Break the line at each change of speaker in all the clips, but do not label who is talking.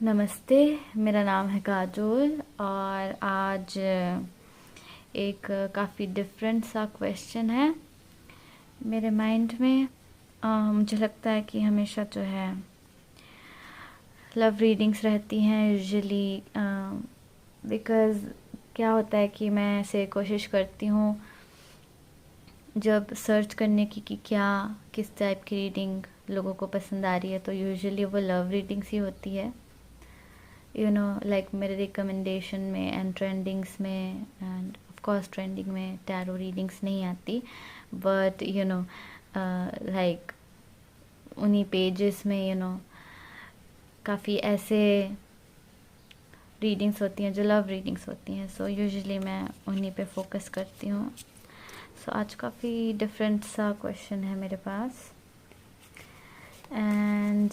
नमस्ते। मेरा नाम है काजोल और आज एक काफ़ी डिफरेंट सा क्वेश्चन है मेरे माइंड में। मुझे लगता है कि हमेशा जो है लव रीडिंग्स रहती हैं यूजुअली, बिकॉज़ क्या होता है कि मैं ऐसे कोशिश करती हूँ जब सर्च करने की कि क्या किस टाइप की रीडिंग लोगों को पसंद आ रही है, तो यूजुअली वो लव रीडिंग्स ही होती है। लाइक मेरे रिकमेंडेशन में एंड ट्रेंडिंग्स में एंड ऑफ कोर्स ट्रेंडिंग में टैरो रीडिंग्स नहीं आती, बट लाइक उन्हीं पेजेस में काफ़ी ऐसे रीडिंग्स होती हैं जो लव रीडिंग्स होती हैं। सो यूजुअली मैं उन्हीं पे फोकस करती हूँ। सो आज काफ़ी डिफरेंट सा क्वेश्चन है मेरे पास एंड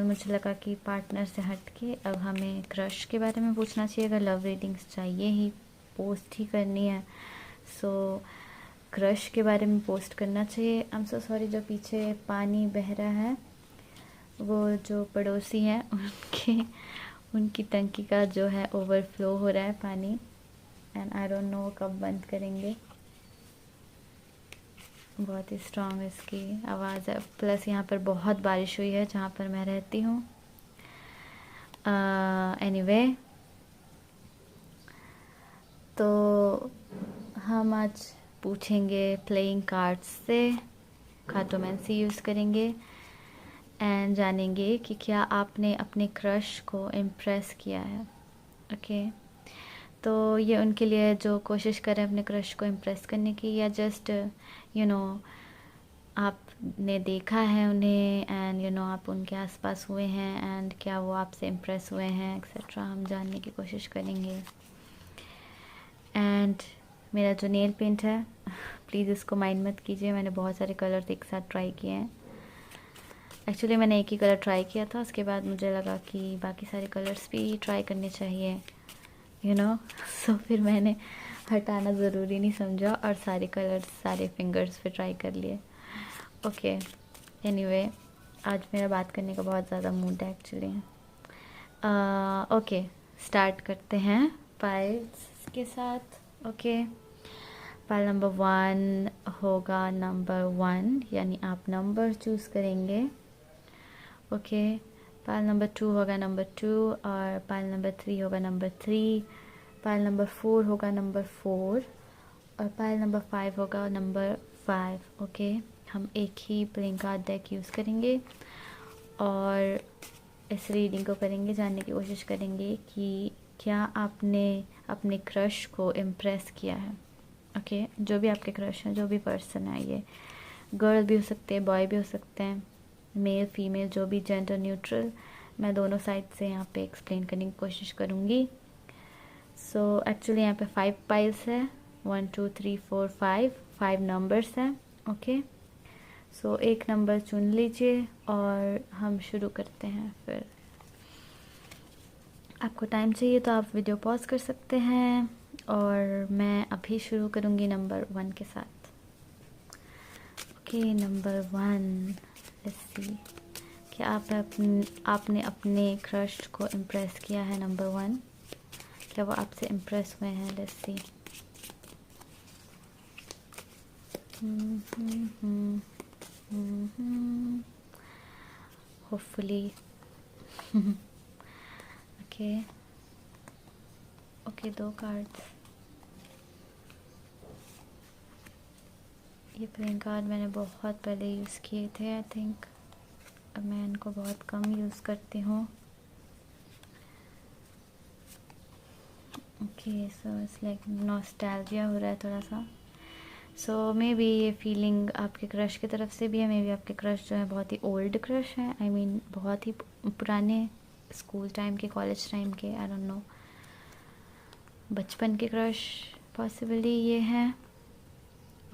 मुझे लगा कि पार्टनर से हट के अब हमें क्रश के बारे में पूछना चाहिए। अगर लव रीडिंग्स चाहिए ही, पोस्ट ही करनी है, सो क्रश के बारे में पोस्ट करना चाहिए। आई एम सो सॉरी, जो पीछे पानी बह रहा है वो जो पड़ोसी हैं उनकी टंकी का जो है ओवरफ्लो हो रहा है पानी, एंड आई डोंट नो कब बंद करेंगे। बहुत ही स्ट्रॉन्ग इसकी आवाज़ है, प्लस यहाँ पर बहुत बारिश हुई है जहाँ पर मैं रहती हूँ। एनीवे, तो हम आज पूछेंगे प्लेइंग कार्ड्स से, कार्टोमेंसी यूज़ करेंगे एंड जानेंगे कि क्या आपने अपने क्रश को इम्प्रेस किया है। ओके, तो ये उनके लिए जो कोशिश करें अपने क्रश को इम्प्रेस करने की, या जस्ट यू नो आपने देखा है उन्हें एंड आप उनके आसपास हुए हैं एंड क्या वो आपसे इम्प्रेस हुए हैं एक्सेट्रा, हम जानने की कोशिश करेंगे। एंड मेरा जो नेल पेंट है प्लीज़ इसको माइंड मत कीजिए, मैंने बहुत सारे कलर्स एक साथ ट्राई किए हैं। एक्चुअली मैंने एक ही कलर ट्राई किया था, उसके बाद मुझे लगा कि बाकी सारे कलर्स भी ट्राई करने चाहिए सो फिर मैंने हटाना ज़रूरी नहीं समझा और सारे कलर्स सारे फिंगर्स पे ट्राई कर लिए। ओके, एनीवे, आज मेरा बात करने का बहुत ज़्यादा मूड है एक्चुअली। ओके, स्टार्ट करते हैं पाइल्स के साथ। ओके, पाइल नंबर 1 होगा नंबर 1, यानी आप नंबर चूज़ करेंगे। ओके, पाइल नंबर 2 होगा नंबर 2 और पाइल नंबर 3 होगा नंबर 3, पाइल नंबर 4 होगा नंबर 4 और पाइल नंबर 5 होगा नंबर 5। ओके, हम एक ही प्लेइंग कार्ड डेक यूज़ करेंगे और इस रीडिंग को करेंगे, जानने की कोशिश करेंगे कि क्या आपने अपने क्रश को इम्प्रेस किया है। ओके, जो भी आपके क्रश हैं, जो भी पर्सन है, ये गर्ल भी हो सकते हैं, बॉय भी हो सकते हैं, मेल फीमेल, जो भी जेंडर न्यूट्रल, मैं दोनों साइड से यहाँ पे एक्सप्लेन करने की कोशिश करूँगी। सो एक्चुअली यहाँ पे 5 पाइल्स है, 1 2 3 4 5 नंबर्स हैं। ओके, सो एक नंबर चुन लीजिए और हम शुरू करते हैं। फिर आपको टाइम चाहिए तो आप वीडियो पॉज कर सकते हैं और मैं अभी शुरू करूँगी नंबर 1 के साथ। ओके, नंबर 1, लेट्स सी, क्या आपने अपने क्रश को इम्प्रेस किया है। नंबर 1, क्या वो आपसे इम्प्रेस हुए हैं। Let's see. Hopefully okay okay, 2 cards. ये प्लेइंग कार्ड मैंने बहुत पहले यूज़ किए थे आई थिंक, अब मैं इनको बहुत कम यूज़ करती हूँ। Okay, so it's like nostalgia हो रहा है थोड़ा सा। सो मे बी ये फीलिंग आपके क्रश की तरफ से भी है, मे बी आपके क्रश जो है बहुत ही ओल्ड क्रश है, आई मीन बहुत ही पुराने स्कूल टाइम के, कॉलेज टाइम के, आई डोंट नो, बचपन के क्रश पॉसिबली ये हैं।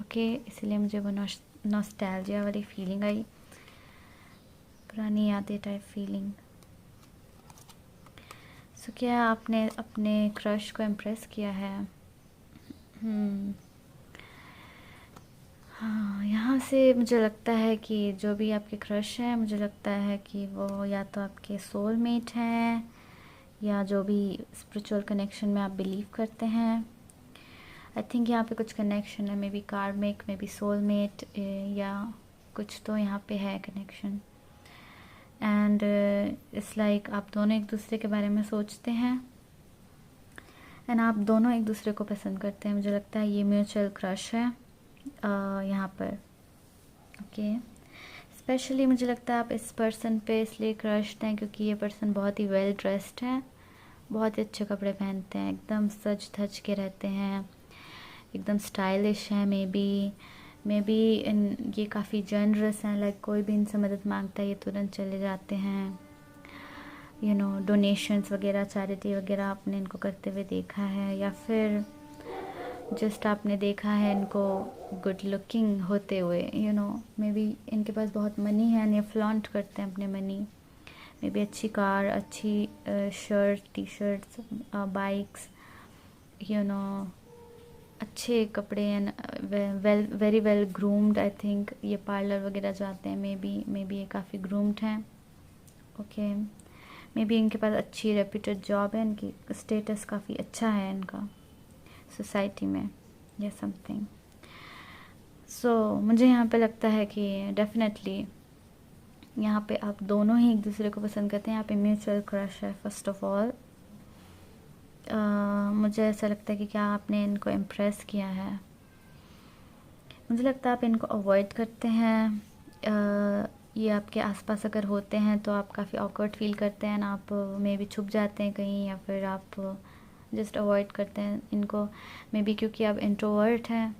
ओके, इसीलिए मुझे वो नॉस्टैल्जिया वाली फीलिंग आई, पुरानी यादें टाइप फीलिंग। सो क्या आपने अपने क्रश को इम्प्रेस किया है। हाँ, यहाँ से मुझे लगता है कि जो भी आपके क्रश हैं, मुझे लगता है कि वो या तो आपके सोलमेट हैं या जो भी स्पिरिचुअल कनेक्शन में आप बिलीव करते हैं। आई थिंक यहाँ पे कुछ कनेक्शन है, मे बी कार्मिक, मे बी सोलमेट, या कुछ तो यहाँ पे है कनेक्शन। एंड इट्स लाइक आप दोनों एक दूसरे के बारे में सोचते हैं एंड आप दोनों एक दूसरे को पसंद करते हैं। मुझे लगता है ये म्यूचुअल क्रश है यहाँ पर। ओके, स्पेशली मुझे लगता है आप इस पर्सन पे इसलिए क्रश्ड हैं क्योंकि ये पर्सन बहुत ही वेल ड्रेस्ड है, बहुत ही अच्छे कपड़े पहनते हैं, एकदम सज धज के रहते हैं, एकदम स्टाइलिश है। मे बी ये काफ़ी जनरस हैं, लाइक कोई भी इनसे मदद मांगता है ये तुरंत चले जाते हैं। यू नो, डोनेशंस वगैरह, चैरिटी वगैरह आपने इनको करते हुए देखा है, या फिर जस्ट आपने देखा है इनको गुड लुकिंग होते हुए। यू नो, मे बी इनके पास बहुत मनी है एंड ये फ्लॉन्ट करते हैं अपने मनी। मे बी अच्छी कार, अच्छी shirt, T shirts, bikes, you know, अच्छे कपड़े and very well groomed. I think ये पार्लर वगैरह जाते हैं, मे बी ये काफ़ी ग्रूम्ड हैं। ओके, मे बी इनके पास अच्छी रेप्यूटेड जॉब है, इनकी स्टेटस काफ़ी अच्छा है इनका सोसाइटी में या समथिंग। सो मुझे यहाँ पे लगता है कि डेफिनेटली यहाँ पे आप दोनों ही एक दूसरे को पसंद करते हैं। यहाँ पे म्यूचुअल क्रश है फर्स्ट ऑफ ऑल। मुझे ऐसा लगता है कि क्या आपने इनको इम्प्रेस किया है। मुझे लगता है आप इनको अवॉइड करते हैं। ये आपके आसपास अगर होते हैं तो आप काफ़ी ऑकवर्ड फील करते हैं, आप मे बी छुप जाते हैं कहीं, या फिर आप जस्ट अवॉइड करते हैं इनको, मे बी क्योंकि आप इंट्रोवर्ट हैं।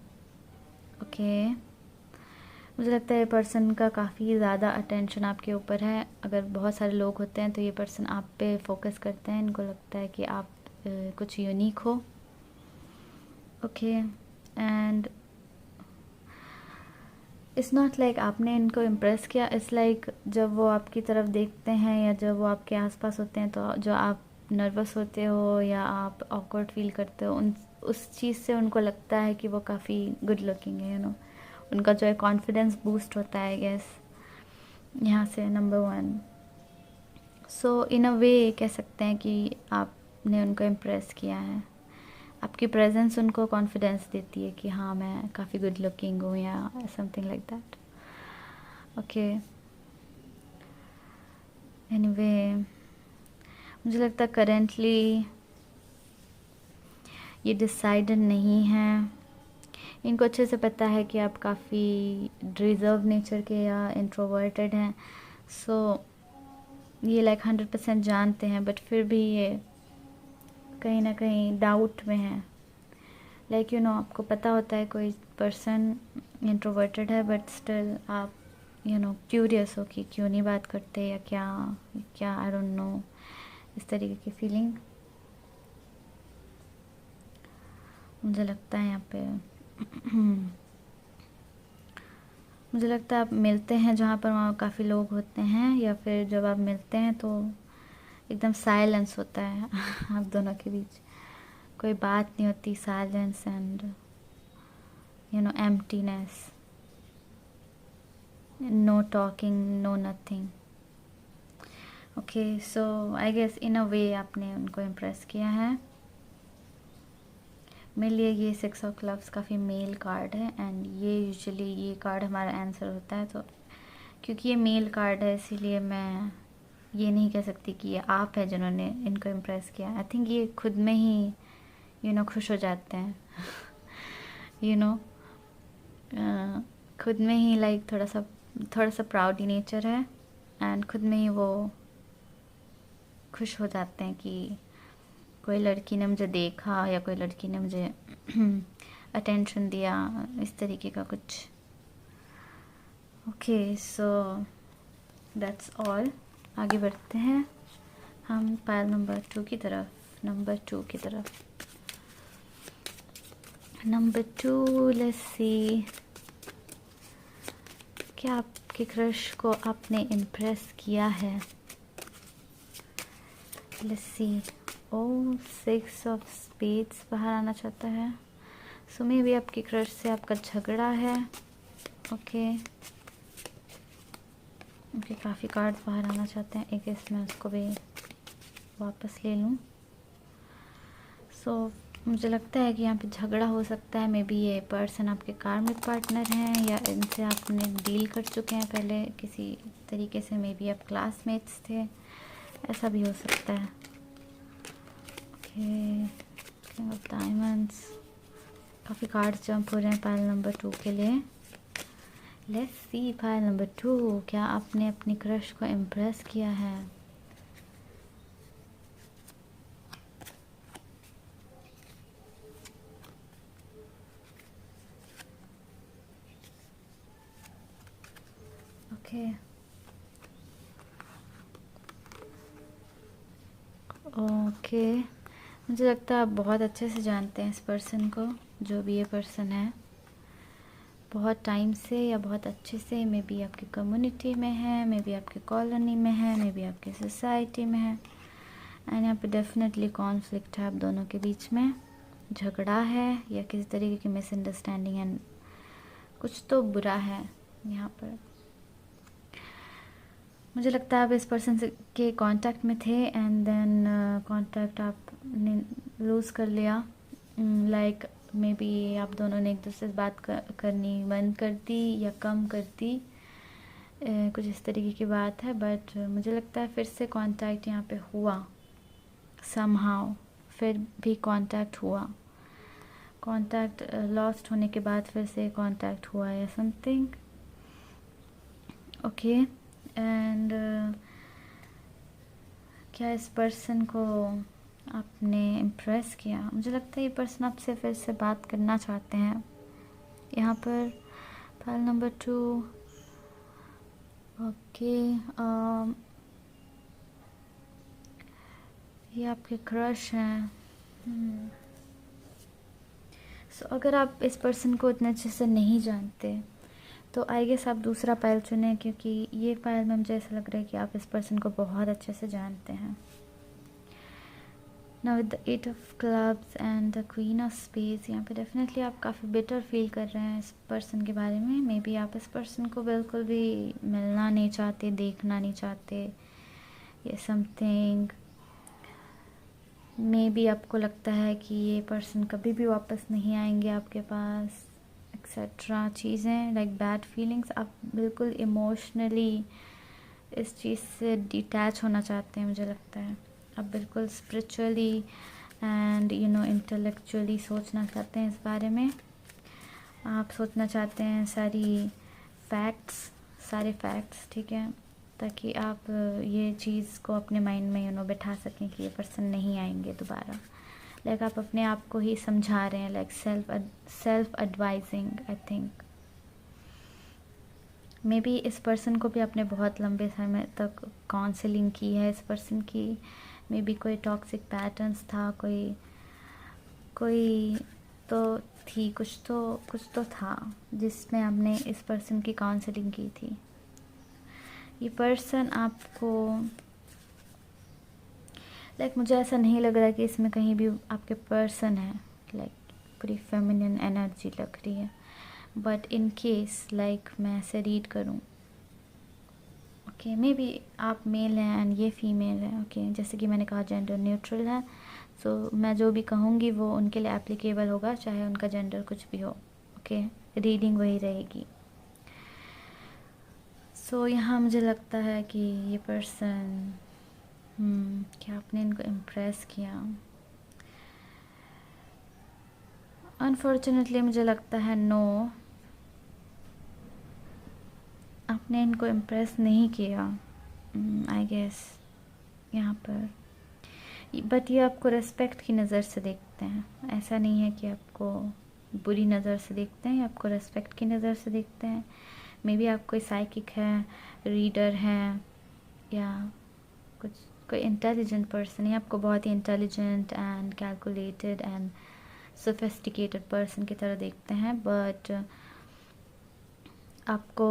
ओके, मुझे लगता है ये पर्सन का काफ़ी ज़्यादा अटेंशन आपके ऊपर है। अगर बहुत सारे लोग होते हैं तो ये पर्सन आप पे फोकस करते हैं, इनको लगता है कि आप कुछ यूनिक हो। Okay, and it's not like आपने इनको इम्प्रेस किया, इट्स लाइक जब वो आपकी तरफ देखते हैं या जब वो आपके आसपास होते हैं तो जो आप नर्वस होते हो या आप ऑकवर्ड फील करते हो, उस चीज़ से उनको लगता है कि वो काफ़ी गुड लुकिंग है। यू नो, उनका जो है कॉन्फिडेंस बूस्ट होता है, गेस यहाँ से नंबर 1। सो इन अ वे कह सकते हैं कि आपने उनको इम्प्रेस किया है। आपकी प्रेजेंस उनको कॉन्फिडेंस देती है कि हाँ मैं काफ़ी गुड लुकिंग हूँ या something like that. Okay, anyway मुझे लगता है करेंटली ये डिसाइडेड नहीं है। इनको अच्छे से पता है कि आप काफ़ी रिजर्व नेचर के या इंट्रोवर्टेड हैं। सो ये लाइक 100% जानते हैं, बट फिर भी ये कहीं ना कहीं डाउट में है। लाइक यू नो, आपको पता होता है कोई पर्सन इंट्रोवर्टेड है, बट स्टिल आप यू नो क्यूरियस हो कि क्यों नहीं बात करते या क्या आई डोंट नो, इस तरीके की फीलिंग मुझे लगता है यहाँ पे। मुझे लगता है आप मिलते हैं जहाँ पर वहाँ काफ़ी लोग होते हैं, या फिर जब आप मिलते हैं तो एकदम साइलेंस होता है आप दोनों के बीच, कोई बात नहीं होती, silence and you know emptiness, no talking, no nothing. Okay, so I guess in a way आपने उनको इम्प्रेस किया है। मेरे लिए ये 6 ऑफ क्लब्स काफ़ी मेल कार्ड है, एंड ये यूजुअली ये कार्ड हमारा आंसर होता है। तो क्योंकि ये मेल कार्ड है इसीलिए मैं ये नहीं कह सकती कि ये आप है जिन्होंने इनको इम्प्रेस किया। आई थिंक ये खुद में ही यू नो खुश हो जाते हैं यू नो खुद में ही लाइक थोड़ा सा प्राउडी नेचर है, एंड खुद में ही वो खुश हो जाते हैं कि कोई लड़की ने मुझे देखा या कोई लड़की ने मुझे अटेंशन दिया, इस तरीके का कुछ। Okay, so that's all. आगे बढ़ते हैं हम पाइल नंबर 2 की तरफ। नंबर 2, लेट्स सी क्या आपके क्रश को आपने इम्प्रेस किया है। लेट्स सी, 6 ऑफ स्पेड्स बाहर आना चाहता है। सो मे भी आपकी क्रश से आपका झगड़ा है। ओके, काफ़ी कार्ड्स बाहर आना चाहते हैं, एक इसमें उसको भी वापस ले लूँ। सो मुझे लगता है कि यहाँ पे झगड़ा हो सकता है। मे बी ये पर्सन आपके कार्मिक पार्टनर हैं या इनसे आपने डील कर चुके हैं पहले किसी तरीके से। मे बी आप क्लासमेट्स थे, ऐसा भी हो सकता है। Okay, king of diamonds. काफ़ी कार्ड्स जंप हो रहे हैं पाइल नंबर 2 के लिए। लेट्स सी पाइल नंबर 2, क्या आपने अपनी क्रश को इम्प्रेस किया है? ओके ओके, मुझे लगता है आप बहुत अच्छे से जानते हैं इस पर्सन को, जो भी ये पर्सन है। बहुत टाइम से या बहुत अच्छे से, मे बी आपकी कम्युनिटी में है, मे बी आपकी कॉलोनी में है, मे बी आपकी सोसाइटी में है। एंड यहाँ पे डेफिनेटली कॉन्फ्लिक्ट है आप दोनों के बीच में, झगड़ा है या किसी तरीके की मिसअंडरस्टैंडिंग है, कुछ तो बुरा है यहाँ पर। मुझे लगता है आप इस पर्सन से के कांटेक्ट में थे एंड देन कांटेक्ट आपने लूज़ कर लिया। लाइक मे बी आप दोनों ने एक दूसरे से बात करनी बंद कर दी या कम कर दी, कुछ इस तरीके की बात है। बट मुझे लगता है फिर से कांटेक्ट यहाँ पे हुआ समहाउ, फिर भी कांटेक्ट हुआ। कांटेक्ट लॉस्ट होने के बाद फिर से कांटेक्ट हुआ या समथिंग। ओके, एंड क्या इस पर्सन को आपने इम्प्रेस किया? मुझे लगता है ये पर्सन आपसे फिर से बात करना चाहते हैं। यहाँ पर फाइल नंबर 2। ओके, ये आपके क्रश हैं। सो अगर आप इस पर्सन को इतने अच्छे से नहीं जानते तो आई गेस आप दूसरा पाइल चुनें, क्योंकि ये पाइल में मुझे ऐसा लग रहा है कि आप इस पर्सन को बहुत अच्छे से जानते हैं। Now with the 8 of clubs and the queen of space, यहाँ पे डेफिनेटली आप काफ़ी बेटर फील कर रहे हैं इस पर्सन के बारे में। मे बी आप इस पर्सन को बिल्कुल भी मिलना नहीं चाहते, देखना नहीं चाहते, ये समथिंग। मे बी आपको लगता है कि ये पर्सन कभी भी वापस नहीं आएंगे आपके पास, एक्सेट्रा चीज़ें, लाइक बैड फीलिंग्स। आप बिल्कुल इमोशनली इस चीज़ से डिटैच होना चाहते हैं। मुझे लगता है आप बिल्कुल स्पिरिचुअली एंड इंटेलेक्चुअली सोचना चाहते हैं इस बारे में। आप सोचना चाहते हैं सारे फैक्ट्स, ठीक है, ताकि आप ये चीज़ को अपने माइंड में बैठा सकें कि ये पर्सन नहीं आएंगे दोबारा। लाइक आप अपने आप को ही समझा रहे हैं, like self advising. I think may be इस पर्सन को भी आपने बहुत लंबे समय तक काउंसलिंग की है इस पर्सन की। मे बी कोई टॉक्सिक पैटर्न्स था, कोई तो थी, कुछ तो था जिसमें आपने इस पर्सन की काउंसलिंग की थी। ये पर्सन आपको लाइक मुझे ऐसा नहीं लग रहा है कि इसमें कहीं भी आपके पर्सन है, लाइक पूरी फेमिनिन एनर्जी लग रही है। बट इन केस लाइक मैं ऐसे रीड करूं, ओके, मे बी आप मेल हैं एंड ये फीमेल है। ओके, जैसे कि मैंने कहा जेंडर न्यूट्रल है, सो मैं जो भी कहूँगी वो उनके लिए एप्लीकेबल होगा, चाहे उनका जेंडर कुछ भी हो। ओके, रीडिंग वही रहेगी। सो यहाँ मुझे लगता है कि ये पर्सन क्या आपने इनको इम्प्रेस किया? अनफॉर्चुनेटली मुझे लगता है नो, आपने इनको इम्प्रेस नहीं किया आई गेस यहाँ पर। बट ये आपको रेस्पेक्ट की नज़र से देखते हैं, ऐसा नहीं है कि आपको बुरी नज़र से देखते हैं, आपको रेस्पेक्ट की नज़र से देखते हैं। मे बी आप कोई साइकिक है, रीडर हैं, या कुछ कोई इंटेलिजेंट पर्सन है, आपको बहुत ही intelligent and calculated and sophisticated person की तरह देखते हैं। बट आपको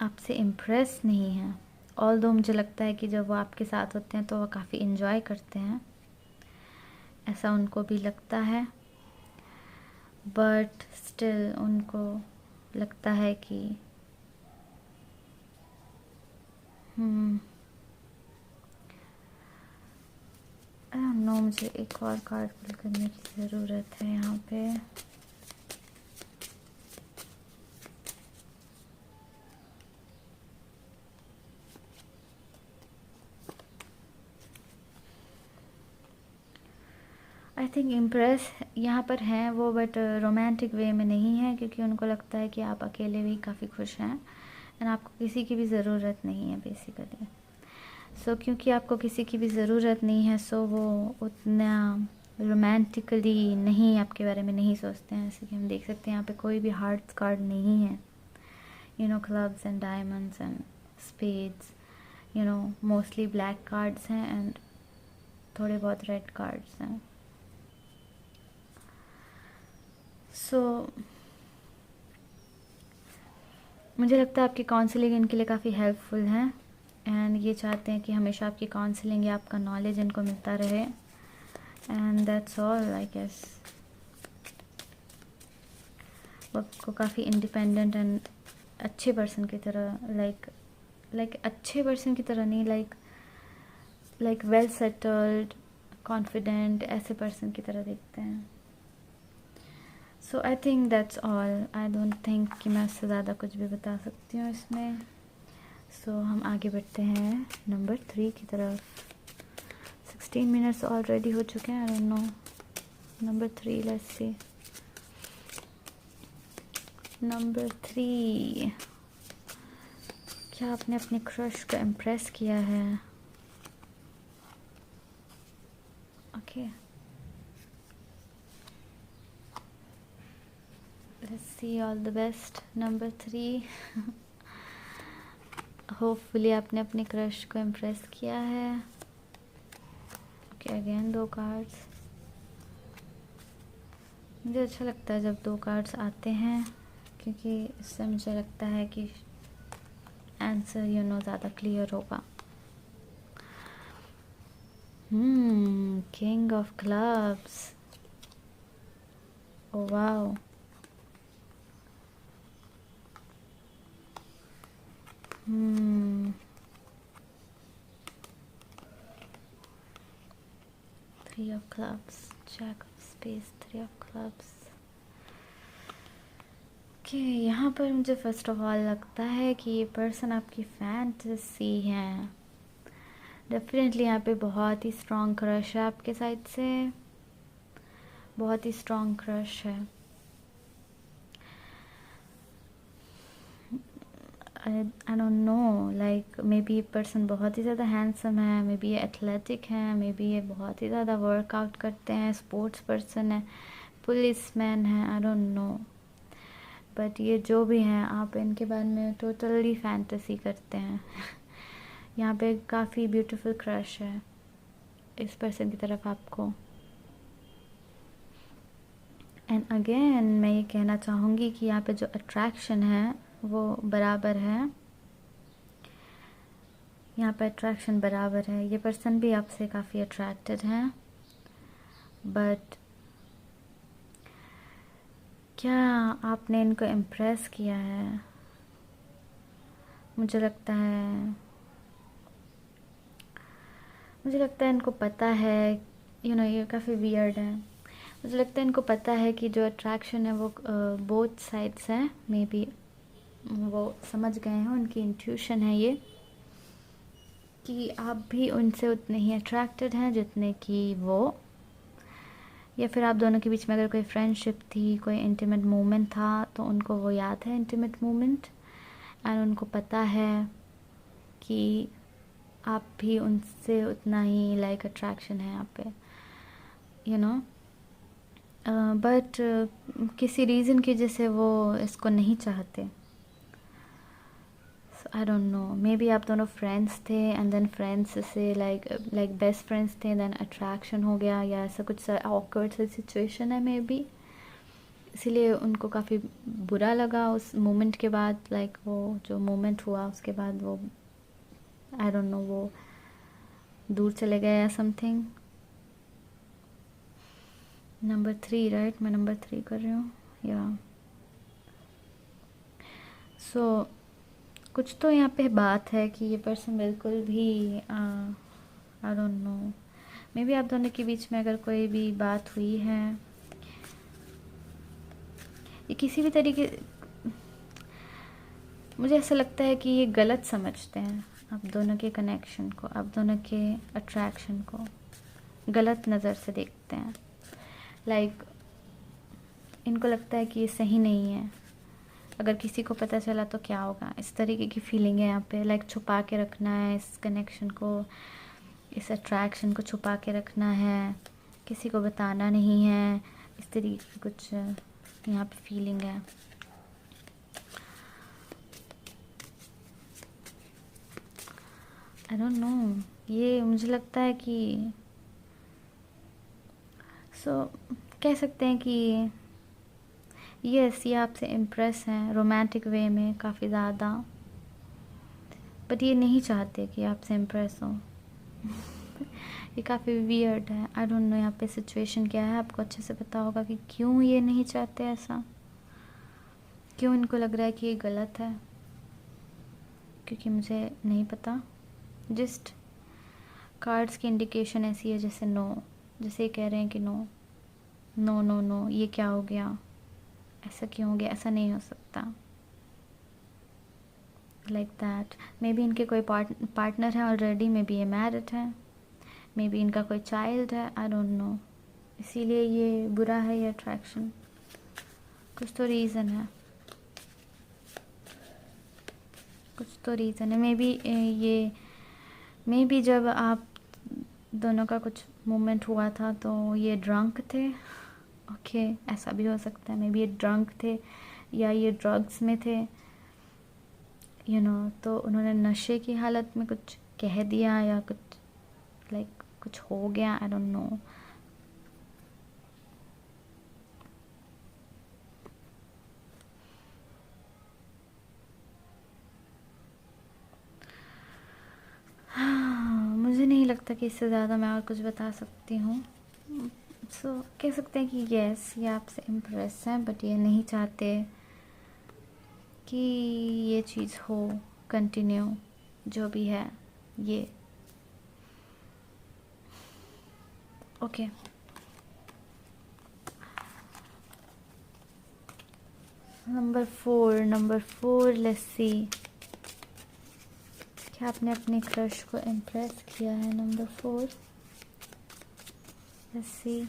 आपसे इम्प्रेस नहीं है। ऑल्दो मुझे लगता है कि जब वो आपके साथ होते हैं तो वो काफ़ी इन्जॉय करते हैं, ऐसा उनको भी लगता है। बट स्टिल उनको लगता है कि आई डोंट नो, मुझे एक और कार्ड पुल करने की ज़रूरत है यहाँ पे। आई थिंक इम्प्रेस यहाँ पर हैं वो, बट रोमांटिक वे में नहीं है, क्योंकि उनको लगता है कि आप अकेले भी काफ़ी खुश हैं एंड आपको किसी की भी ज़रूरत नहीं है बेसिकली। सो क्योंकि आपको किसी की भी ज़रूरत नहीं है, सो वो उतना रोमांटिकली नहीं आपके बारे में नहीं सोचते हैं। जैसे कि हम देख सकते हैं यहाँ पे कोई भी हार्ट्स कार्ड नहीं है, you know, clubs and diamonds and spades, you know, mostly black cards हैं एंड थोड़े बहुत रेड कार्ड्स हैं। सो मुझे लगता है आपकी काउंसलिंग इनके लिए काफ़ी हेल्पफुल है एंड ये चाहते हैं कि हमेशा आपकी काउंसलिंग या आपका नॉलेज इनको मिलता रहे and that's all I guess. वो आपको काफ़ी इंडिपेंडेंट एंड अच्छे पर्सन की तरह, लाइक अच्छे पर्सन की तरह नहीं, लाइक वेल सेटल्ड, कॉन्फिडेंट, ऐसे पर्सन की तरह देखते हैं। So I think that's all. I don't think कि मैं उससे ज़्यादा कुछ भी बता सकती हूँ इसमें। सो हम आगे बढ़ते हैं नंबर 3 की तरफ। 16 मिनट्स ऑलरेडी हो चुके हैं। आई don't no. Number 3, let's see. Number 3, क्या आपने अपने क्रश को इम्प्रेस किया है? Okay, let's see, all the best number 3। Hopefully आपने अपने क्रश को इम्प्रेस किया है। Okay, again 2 cards. मुझे अच्छा लगता है जब 2 कार्ड्स आते हैं, क्योंकि इससे मुझे लगता है कि आंसर ज़्यादा क्लियर होगा। King of clubs. Oh wow, Three of clubs, Jack of spades, 3 of clubs। Okay, यहाँ पर मुझे फर्स्ट ऑफ ऑल लगता है कि ये पर्सन आपकी फैंटेसी है। डेफिनेटली यहाँ पे बहुत ही स्ट्रॉन्ग क्रश है आपके साइड से, बहुत ही स्ट्रॉन्ग क्रश है। आई don't no, like may be ये पर्सन बहुत ही ज़्यादा हैंडसम है, मे बी ये एथलेटिक है, मे बी ये बहुत ही ज़्यादा वर्कआउट करते हैं, स्पोर्ट्स पर्सन है, पुलिसमैन है, आई डोंट नो। बट ये जो भी हैं, आप इनके बारे में टोटली फैंटेसी करते हैं। यहाँ पे काफ़ी ब्यूटीफुल क्रश है इस पर्सन की तरफ आपको। एंड अगेन मैं ये कहना चाहूँगी कि यहाँ पे जो अट्रैक्शन है वो बराबर है। यहाँ पे अट्रैक्शन बराबर है। ये पर्सन भी आपसे काफ़ी अट्रैक्टेड हैं, बट क्या आपने इनको इम्प्रेस किया है? मुझे लगता है इनको पता है, ये काफ़ी वियर्ड है। मुझे लगता है इनको पता है कि जो अट्रैक्शन है वो बोथ साइड्स हैं। मे बी वो समझ गए हैं, उनकी इंट्यूशन है ये, कि आप भी उनसे उतने ही अट्रैक्टेड हैं जितने कि वो, या फिर आप दोनों के बीच में अगर कोई फ्रेंडशिप थी, कोई इंटीमेट मोमेंट था, तो उनको वो याद है इंटीमेट मोमेंट, एंड उनको पता है कि आप भी उनसे उतना ही लाइक अट्रैक्शन है यहाँ पे, बट किसी रीज़न की वजह से वो इसको नहीं चाहते। आई डोंट नो, मे बी आप दोनों फ्रेंड्स थे एंड देन फ्रेंड्स से लाइक बेस्ट फ्रेंड्स थे, देन अट्रैक्शन हो गया, या ऐसा कुछ ऑकवर्ड सा सिचुएशन है मे बी, इसीलिए उनको काफ़ी बुरा लगा उस मोमेंट के बाद। लाइक वो जो मोमेंट हुआ उसके बाद वो, आई डोंट नो, वो दूर चले गए या समथिंग। Number 3, right? मैं नंबर 3 कर रही हूँ, या सो कुछ तो यहाँ पे बात है कि ये पर्सन बिल्कुल भी आई डोंट नो, मे बी आप दोनों के बीच में अगर कोई भी बात हुई है, ये किसी भी तरीके, मुझे ऐसा लगता है कि ये गलत समझते हैं आप दोनों के कनेक्शन को, आप दोनों के अट्रैक्शन को गलत नज़र से देखते हैं। लाइक इनको लगता है कि ये सही नहीं है, अगर किसी को पता चला तो क्या होगा, इस तरीके की फीलिंग है यहाँ पे। लाइक छुपा के रखना है इस कनेक्शन को, इस अट्रैक्शन को छुपा के रखना है, किसी को बताना नहीं है, इस तरीके की कुछ यहाँ पे फीलिंग है। आई डोंट नो, ये मुझे लगता है कि कह सकते हैं कि यस, ये आपसे इम्प्रेस हैं रोमांटिक वे में काफ़ी ज़्यादा, बट ये नहीं चाहते कि आपसे इम्प्रेस हो। ये काफ़ी वियर्ड है। आई डोंट नो यहाँ पे सिचुएशन क्या है, आपको अच्छे से पता होगा कि क्यों ये नहीं चाहते ऐसा, क्यों इनको लग रहा है कि ये गलत है, क्योंकि मुझे नहीं पता। जस्ट कार्ड्स की इंडिकेशन ऐसी है जैसे नो, जैसे ये कह रहे हैं कि नो नो नो नो, ये क्या हो गया, ऐसा क्यों हो गया, ऐसा नहीं हो सकता, लाइक दैट। मे बी इनके कोई पार्टनर है ऑलरेडी, मे बी ये मैरिड है, मे बी इनका कोई चाइल्ड है, आई डोंट नो, इसीलिए ये बुरा है ये अट्रैक्शन। कुछ तो रीज़न है, कुछ तो रीज़न है। मे बी जब आप दोनों का कुछ मूवमेंट हुआ था तो ये ड्रंक थे। ओके, ऐसा भी हो सकता है, मे बी ये ड्रंक थे या ये ड्रग्स में थे, तो उन्होंने नशे की हालत में कुछ कह दिया या कुछ लाइक कुछ हो गया, आई डोंट नो। मुझे नहीं लगता कि इससे ज़्यादा मैं और कुछ बता सकती हूँ। कह सकते हैं कि यस, ये आपसे इम्प्रेस हैं, बट ये नहीं चाहते कि ये चीज़ हो कंटिन्यू, जो भी है ये। ओके, नंबर 4, लेट्स सी, क्या आपने अपने क्रश को इम्प्रेस किया है? Number 4, let's see.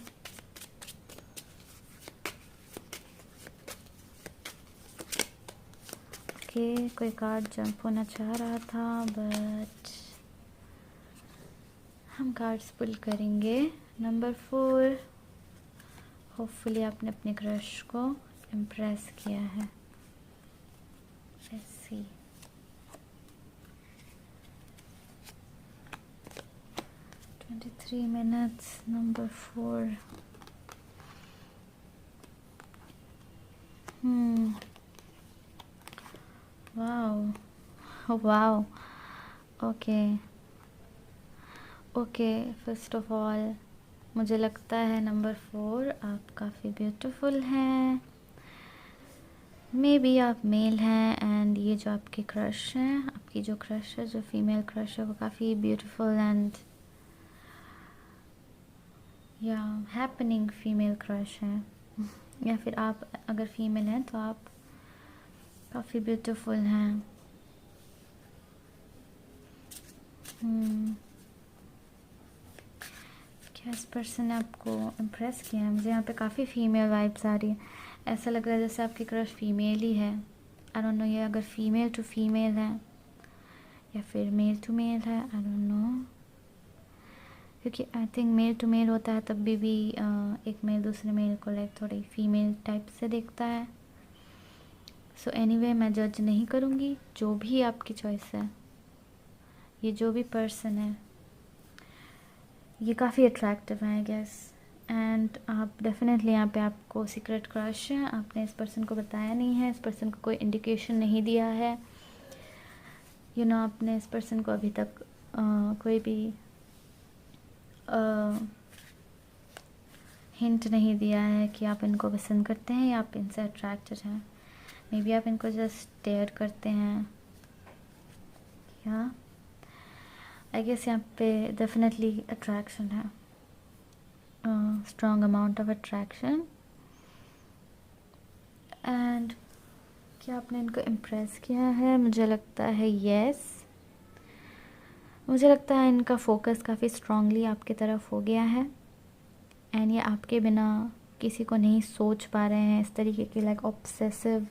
ओके, कोई कार्ड जंप होना चाह रहा था बट हम कार्ड्स पुल करेंगे। नंबर 4, होपफुली आपने अपने क्रश को इम्प्रेस किया है। Let's see. minutes, number 4. Wow. Okay. First of all मुझे लगता है नंबर 4 आप काफ़ी ब्यूटीफुल हैं। मे बी आप मेल हैं एंड ये जो आपके क्रश हैं, आपकी जो क्रश है, जो फीमेल क्रश है, वो काफ़ी ब्यूटीफुल एंड या हैपनिंग फीमेल क्रश है। या फिर आप अगर फीमेल हैं तो आप काफ़ी ब्यूटीफुल हैं। क्या इस पर्सन ने आपको इम्प्रेस किया है? मुझे यहाँ पे काफ़ी फीमेल वाइब्स आ रही है। ऐसा लग रहा है जैसे आपकी क्रश फीमेल ही है। आई डोंट नो ये अगर फीमेल टू फीमेल है या फिर मेल टू मेल है, आई डोंट नो, क्योंकि I think male to male होता है तब भी एक मेल दूसरे मेल को लाइक थोड़ी फीमेल टाइप से देखता है। सो एनीवे, मैं जज नहीं करूँगी, जो भी आपकी चॉइस है। ये जो भी पर्सन है ये काफ़ी अट्रैक्टिव है आई गेस, एंड आप डेफिनेटली यहाँ पे आपको सीक्रेट क्रश है। आपने इस पर्सन को बताया नहीं है, इस पर्सन को कोई इंडिकेशन नहीं दिया है। आपने इस पर्सन को अभी तक कोई भी हिंट नहीं दिया है कि आप इनको पसंद करते हैं या आप इनसे अट्रैक्टेड हैं। मे बी आप इनको जस्ट डेयर करते हैं। या आई गेस यहाँ पे डेफिनेटली अट्रैक्शन है। Strong amount of attraction. And क्या आपने इनको इम्प्रेस किया है? मुझे लगता है यस। मुझे लगता है इनका फोकस काफ़ी स्ट्रांगली आपके तरफ हो गया है एंड ये आपके बिना किसी को नहीं सोच पा रहे हैं। इस तरीके की लाइक ऑब्सेसिव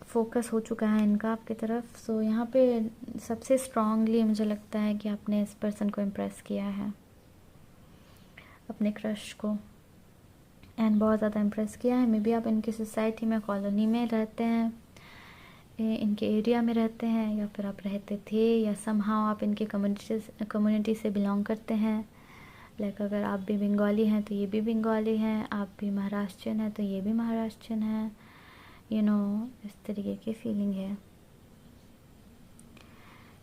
फोकस हो चुका है इनका आपके तरफ। सो यहाँ पे सबसे स्ट्रांगली मुझे लगता है कि आपने इस पर्सन को इम्प्रेस किया है, अपने क्रश को, एंड बहुत ज़्यादा इम्प्रेस किया है। मे बी आप इनकी सोसाइटी में, कॉलोनी में रहते हैं, इनके एरिया में रहते हैं, या फिर आप रहते थे, या समहाउ आप इनके कम्युनिटी से बिलोंग करते हैं। लाइक अगर आप भी बंगाली हैं तो ये भी बंगाली हैं, आप भी महाराष्ट्रियन हैं तो ये भी महाराष्ट्रियन हैं। इस तरीके की फीलिंग है।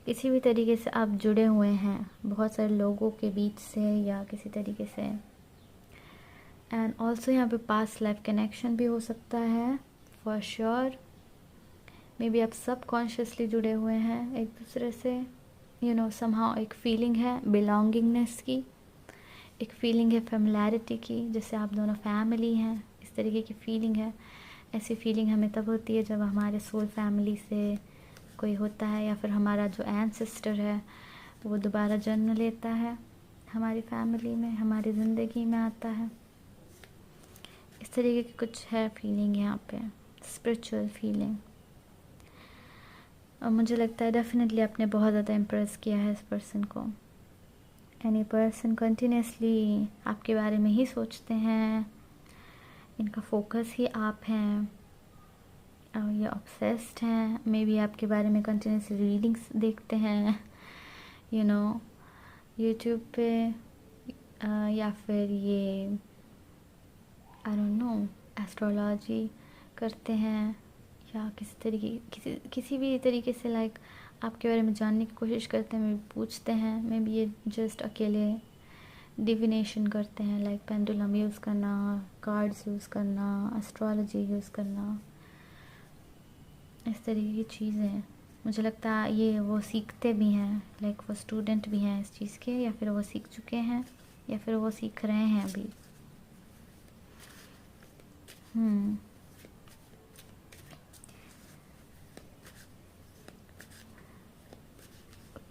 किसी भी तरीके से आप जुड़े हुए हैं बहुत सारे लोगों के बीच से या किसी तरीके से। एंड ऑल्सो यहाँ पे पास्ट लाइफ कनेक्शन भी हो सकता है फॉर श्योर। मे बी आप सब कॉन्शियसली जुड़े हुए हैं एक दूसरे से। समहाउ एक फीलिंग है बिलोंगिंगनेस की, एक फीलिंग है फेमिलैरिटी की, जैसे आप दोनों फैमिली हैं, इस तरीके की फीलिंग है। ऐसी फीलिंग हमें तब होती है जब हमारे सोल फैमिली से कोई होता है, या फिर हमारा जो एंसेस्टर है वो दोबारा जन्म लेता है हमारी फैमिली में, हमारी ज़िंदगी में आता है। इस तरीके की कुछ है फीलिंग यहाँ पे, स्पिरिचुअल फीलिंग। और मुझे लगता है डेफिनेटली आपने बहुत ज़्यादा इम्प्रेस किया है इस पर्सन को। एनी पर्सन कंटिन्यूसली आपके बारे में ही सोचते हैं, इनका फोकस ही आप हैं, और ये ऑब्सेस्ड हैं। मे बी आपके बारे में कंटिन्यूसली रीडिंग्स देखते हैं यूट्यूब पे, या फिर ये आई डोंट नो एस्ट्रोलॉजी करते हैं, या किसी भी तरीके से लाइक आपके बारे में जानने की कोशिश करते हैं, मे बी पूछते हैं, मे बी ये जस्ट अकेले डिविनेशन करते हैं, लाइक पेंडुलम यूज़ करना, कार्ड्स यूज़ करना, एस्ट्रोलॉजी यूज़ करना, इस तरीके की चीज़ें। मुझे लगता है ये वो सीखते भी हैं, लाइक वो स्टूडेंट भी हैं इस चीज़ के, या फिर वो सीख चुके हैं, या फिर वो सीख रहे हैं अभी।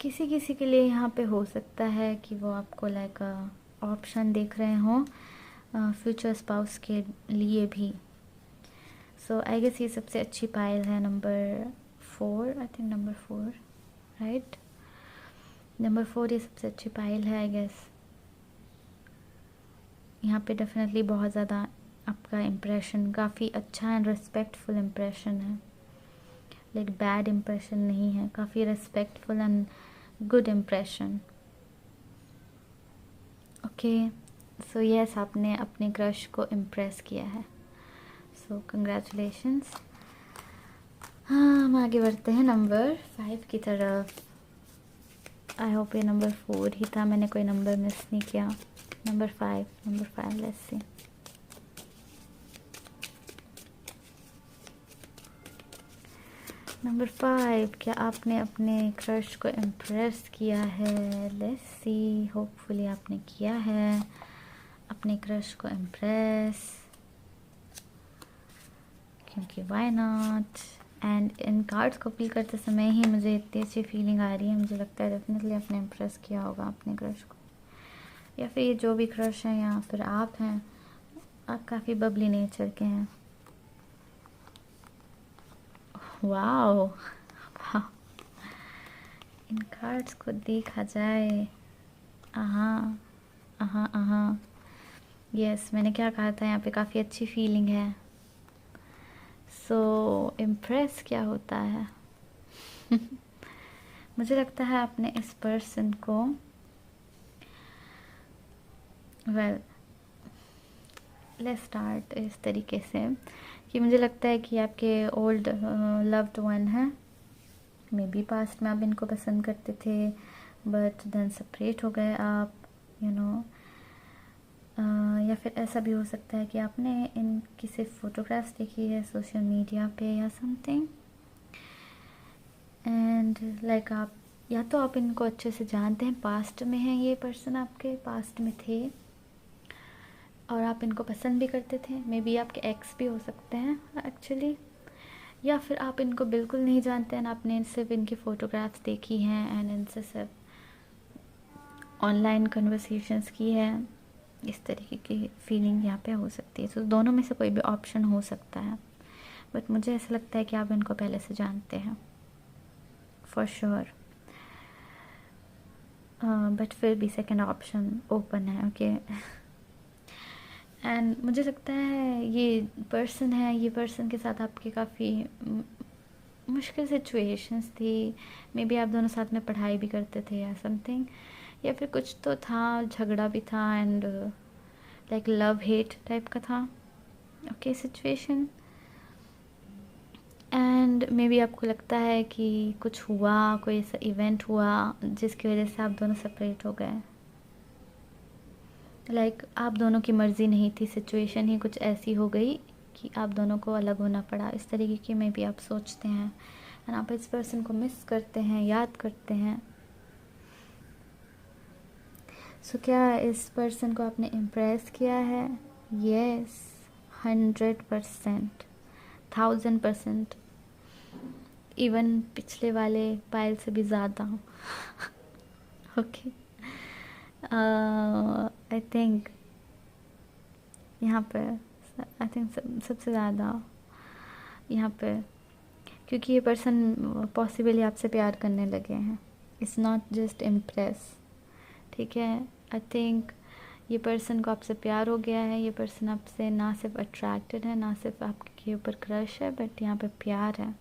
किसी किसी के लिए यहाँ पे हो सकता है कि वो आपको लाइक ऑप्शन देख रहे हों फ्यूचर स्पाउस के लिए भी। सो आई गेस ये सबसे अच्छी पाइल है, number 4, I think number 4, right, number 4 ये सबसे अच्छी पाइल है आई गेस। यहाँ पे डेफिनेटली बहुत ज़्यादा आपका इम्प्रेशन काफ़ी अच्छा एंड रिस्पेक्टफुल इम्प्रेशन है, लाइक बैड इम्प्रेशन नहीं है, काफ़ी respectful and good impression. Okay, so yes आपने अपने क्रश को इम्प्रेस किया है, सो कंग्रेचुलेशंस। हाँ, हम आगे बढ़ते हैं नंबर 5 की तरफ। आई होप ये नंबर 4 ही था, मैंने कोई नंबर मिस नहीं किया। Number 5 let's see. नंबर 5, क्या आपने अपने क्रश को इम्प्रेस किया है? लेट्स सी, होपफुली आपने किया है अपने क्रश को इम्प्रेस, क्योंकि why not. And in cards को फिल करते समय ही मुझे इतनी अच्छी फीलिंग आ रही है, मुझे लगता है डेफिनेटली आपने इम्प्रेस किया होगा अपने क्रश को, या फिर ये जो भी क्रश है या फिर आप हैं, आप काफ़ी बबली नेचर के हैं। वाओ, इन कार्ड्स को देखा जाए, यस मैंने क्या कहा था, यहाँ पे काफ़ी अच्छी फीलिंग है। सो इम्प्रेस क्या होता है? मुझे लगता है आपने इस पर्सन को लेट्स स्टार्ट इस तरीके से कि मुझे लगता है कि आपके ओल्ड लव्ड वन है, मे बी पास्ट में आप इनको पसंद करते थे बट देन सेपरेट हो गए आप, या फिर ऐसा भी हो सकता है कि आपने इनकी सिर्फ फ़ोटोग्राफ्स देखी है सोशल मीडिया पे या समथिंग, एंड लाइक आप या तो आप इनको अच्छे से जानते हैं, पास्ट में हैं, ये पर्सन आपके पास्ट में थे, और आप इनको पसंद भी करते थे, मे बी आपके एक्स भी हो सकते हैं एक्चुअली, या फिर आप इनको बिल्कुल नहीं जानते हैं, आपने सिर्फ इनकी फ़ोटोग्राफ्स देखी हैं एंड इनसे सिर्फ ऑनलाइन कन्वर्सेशंस की है। इस तरीके की फीलिंग यहाँ पे हो सकती है। तो दोनों में से कोई भी ऑप्शन हो सकता है, बट मुझे ऐसा लगता है कि आप इनको पहले से जानते हैं फॉर श्योर। बट फिर भी सेकंड ऑप्शन ओपन है, ओके। एंड मुझे लगता है ये पर्सन है, ये पर्सन के साथ आपके काफ़ी मुश्किल सिचुएशंस थी। मे बी आप दोनों साथ में पढ़ाई भी करते थे या समथिंग, या फिर कुछ तो था, झगड़ा भी था and like love hate type का था, okay situation. And may be आपको लगता है कि कुछ हुआ, कोई ऐसा इवेंट हुआ जिसकी वजह से आप दोनों सेपरेट हो गए। लाइक आप दोनों की मर्ज़ी नहीं थी, सिचुएशन ही कुछ ऐसी हो गई कि आप दोनों को अलग होना पड़ा। इस तरीके की मे बी आप सोचते हैं एंड आप इस पर्सन को मिस करते हैं, याद करते हैं। सो क्या इस पर्सन को आपने इम्प्रेस किया है? यस, 100%, 1000%, इवन पिछले वाले पायल से भी ज़्यादा। ओके, आई थिंक यहाँ पे आई थिंक सबसे ज़्यादा यहाँ पे, क्योंकि ये पर्सन पॉसिबली आपसे प्यार करने लगे हैं। इट्स नॉट जस्ट इम्प्रेस, ठीक है। आई थिंक ये पर्सन को आपसे प्यार हो गया है। ये पर्सन आपसे ना सिर्फ अट्रैक्टेड है, ना सिर्फ आपके ऊपर क्रश है, बट यहाँ पे प्यार है, यहाँ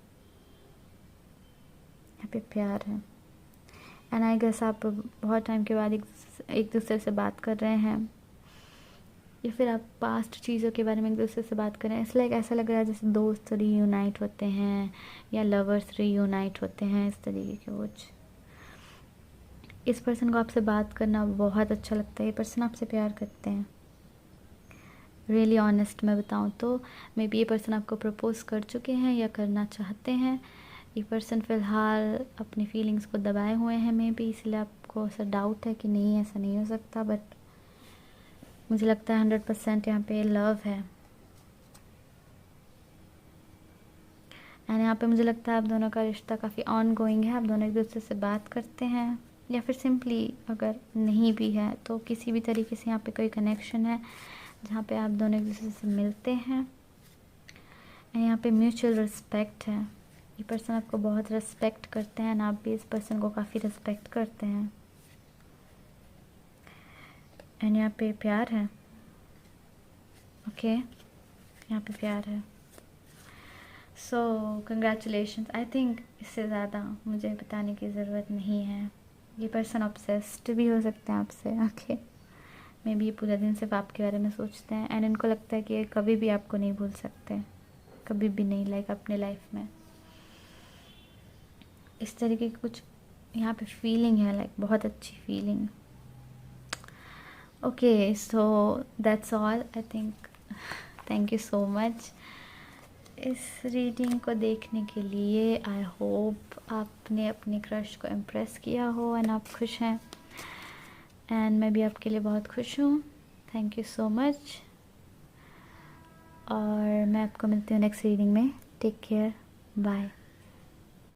पे प्यार है। एंड आई गेस आप बहुत टाइम के बाद एक दूसरे से बात कर रहे हैं, या फिर आप पास्ट चीज़ों के बारे में एक दूसरे से बात कर रहे हैं। इसलिए ऐसा लग रहा है जैसे दोस्त रीयूनाइट होते हैं या लवर्स रीयूनाइट होते हैं, इस तरीके के कुछ। इस पर्सन को आपसे बात करना बहुत अच्छा लगता है। ये पर्सन आपसे प्यार करते हैं, रियली ऑनेस्ट मैं बताऊँ तो। मे बी ये पर्सन आपको प्रपोज कर चुके हैं या करना चाहते हैं। ये पर्सन फ़िलहाल अपनी फीलिंग्स को दबाए हुए हैं मे बी, इसलिए आपको ऐसा डाउट है कि नहीं ऐसा नहीं हो सकता, बट मुझे लगता है 100% यहाँ पे लव है। एंड यहाँ पे मुझे लगता है आप दोनों का रिश्ता काफ़ी ऑन गोइंग है। आप दोनों एक दूसरे से बात करते हैं, या फिर सिंपली अगर नहीं भी है तो किसी भी तरीके से यहाँ पे कोई कनेक्शन है जहाँ पे आप दोनों एक दूसरे से मिलते हैं। एंड यहाँ पे म्यूचुअल रिस्पेक्ट है। ये पर्सन आपको बहुत रिस्पेक्ट करते हैं, आप भी इस पर्सन को काफ़ी रिस्पेक्ट करते हैं। एंड यहाँ पे प्यार है, ओके, यहाँ पे प्यार है। सो कंग्रेचुलेशंस। आई थिंक इससे ज़्यादा मुझे बताने की ज़रूरत नहीं है। ये पर्सन ऑब्सेस्ड भी हो सकते हैं आपसे, ओके। मे बी ये पूरा दिन सिर्फ आपके बारे में सोचते हैं एंड इनको लगता है कि ये कभी भी आपको नहीं भूल सकते, कभी भी नहीं, लाइक अपने लाइफ में। इस तरीके की कुछ यहाँ पे फीलिंग है, लाइक बहुत अच्छी feeling. Okay, so that's all I think. Thank you so much इस रीडिंग को देखने के लिए। आई होप आपने अपने क्रश को इम्प्रेस किया हो एंड आप खुश हैं, एंड मैं भी आपके लिए बहुत खुश हूँ। थैंक यू सो मच, और मैं आपको मिलती हूँ नेक्स्ट रीडिंग में। Take care, bye.